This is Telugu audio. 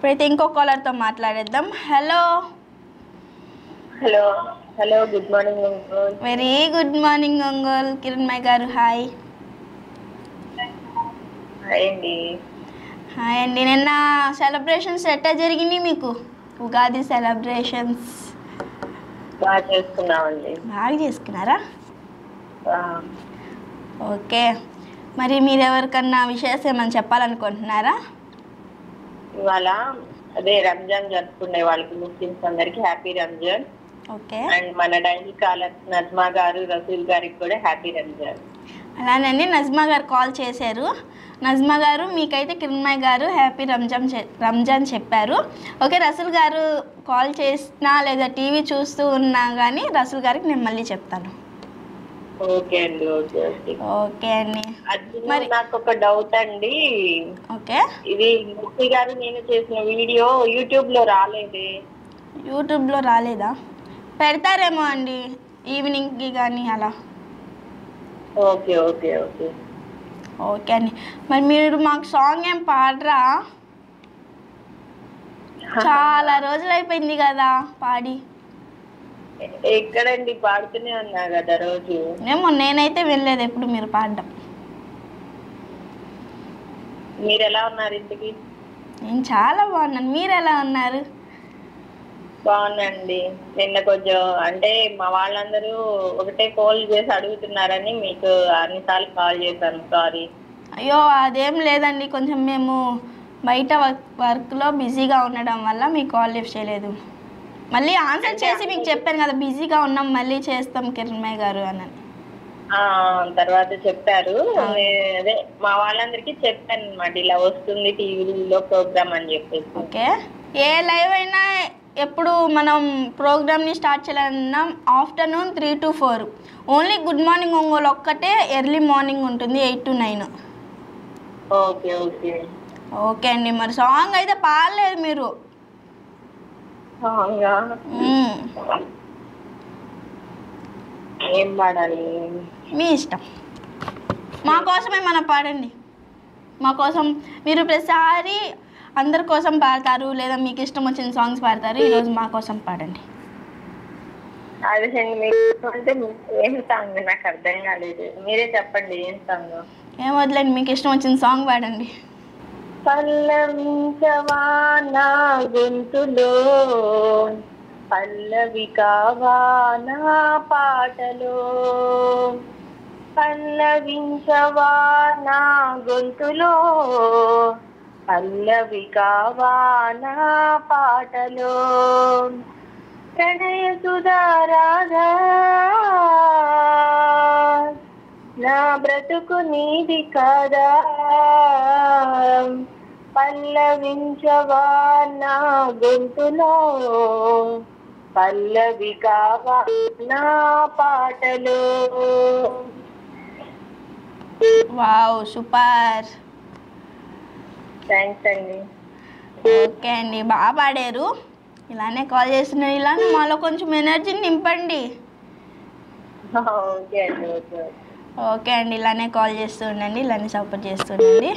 ఇప్పుడైతే ఇంకో కాలర్తో మాట్లాడేద్దాం. Hello hello hello good morning Ongole. Very good morning Ongole Kiranmayya గారు. హాయ్. హాయ్ అండి. హాయ్ అండి. నిన్న సెలబ్రేషన్స్ ఎట్టా జరిగినాయి మీకు? ఉగాది సెలబ్రేషన్స్ బాగా చేసుకున్నామండి. బాగా చేసుకున్నారా? ఓకే. మరి మీరు ఎవరికన్నా విషయాలు ఏమైనా చెప్పాలనుకుంటున్నారా? ఇవాళ అదే రంజాన్ జరుపుకునే వాళ్ళకి ముస్లిమ్స్ అందరికి హ్యాపీ రంజాన్. ఓకే. అండ్ మన డైలీ కాలర్ నజ్మా గారు రసూల్ గారికి కూడా హ్యాపీ రంజాన్. అలానండి, నజ్మా గారు కాల్ చేశారు. నజ్మా గారు మీకైతే కిరణ్మయ్య గారు హ్యాపీ రంజాన్ చెప్పారు. ఓకే, రసూల్ గారు కాల్ చేసినా లేదా టీవీ చూస్తూ ఉన్నా కానీ రసూల్ గారికి నేను మళ్ళీ చెప్తాను. ఓకే అండి. ఓకే ఓకే ఓకే అండి. మరి నాకు ఒక డౌట్ అండి. ఓకే. ఇది ముస్లి గారు నేను చేసిన వీడియో యూట్యూబ్ లో రాలేదే. యూట్యూబ్లో రాలేదా? పెడతారేమో అండి ఈవినింగ్కి కానీ అలా. ఓకే ఓకే ఓకే ఓకే అండి. మరి మీరు మాకు సాంగ్ ఏం పాడరా? చాలా రోజులు అయిపోయింది కదా పాడి. ఎక్కడండి, పాడుతూనే ఉన్నా కదా రోజు. ఏమో నేనైతే వెళ్ళలేదు ఎప్పుడు మీరు పాడడం. మీరు ఎలా ఉన్నారు ఇంటికి? నేను చాలా బాగున్నాను. మీరు ఎలా ఉన్నారు? బాగున్నాండి. నిన్న కొంచెం అంటే మా వాళ్ళందరూ ఒకటే కాల్ చేసి అడుగుతున్నారని మీకు అన్నిసార్లు కాల్ చేశాను. సారీ. అయ్యో అదేం లేదండి, కొంచెం మేము బయట వర్క్లో బిజీగా ఉండడం వల్ల మీకు కాల్ లిఫ్ట్ చేయలేదు. మళ్ళీ ఆన్సర్ చేసి మీకు చెప్పాను కదా బిజీగా ఉన్నాం, మళ్ళీ చేస్తాం కిరణ్మయ్య గారు అని. తర్వాత చెప్పారు. అదే మా వాళ్ళందరికీ చెప్పాను అనమాట, ఇలా వస్తుంది టీవీలో ప్రోగ్రామ్ అని చెప్పేసి. ఓకే. ఏ లైవ్ అయినా ఎప్పుడు మనం ప్రోగ్రామ్ని స్టార్ట్ చేయాలన్నా afternoon 3 to 4. Only good morning Ongole ఒక్కటే ఎర్లీ మార్నింగ్ ఉంటుంది 8 to 9. ఓకే ఓకే ఓకే అండి. మరి సాంగ్ అయితే పాడలేదు మీరు. ఏం పాడాలి? మీ ఇష్టం. మా కోసమే మనం పాడండి. మా కోసం మీరు ప్రతిసారి అందరి కోసం పాడతారు, లేదా మీకు ఇష్టం వచ్చిన సాంగ్స్ పాడతారు. ఈరోజు మా కోసం పాడండి. అదే మీకు అంటే ఏం సాంగ్ నాకు అర్థం కాలేదు. మీరే చెప్పండి ఏం సాంగ్. ఏం వదిలేండి, మీకు ఇష్టం వచ్చిన సాంగ్ పాడండి. పల్లవించవా నా గొంతులో, పల్లవి కావా నా పాటలో, పల్లవించవా నా గొంతులో, పల్లవి కావా నా పాటలో, ప్రణయ సుధారాధా నా బ్రతుకు నీది కాదా, పల్లవించవా నా గొంతులో, పల్లవి కావా నా పాటలో. Wow, super. థ్యాంక్స్ అండి. ఓకే అండి, బాగా పాడారు. ఇలానే కాల్ చేస్తున్నారు, ఇలానే మాలో కొంచెం ఎనర్జీని నింపండి. ఓకే అండి. ఓకే ఓకే అండి, ఇలానే కాల్ చేస్తూ ఉండండి, ఇలానే సపోర్ట్ చేస్తూ ఉండండి.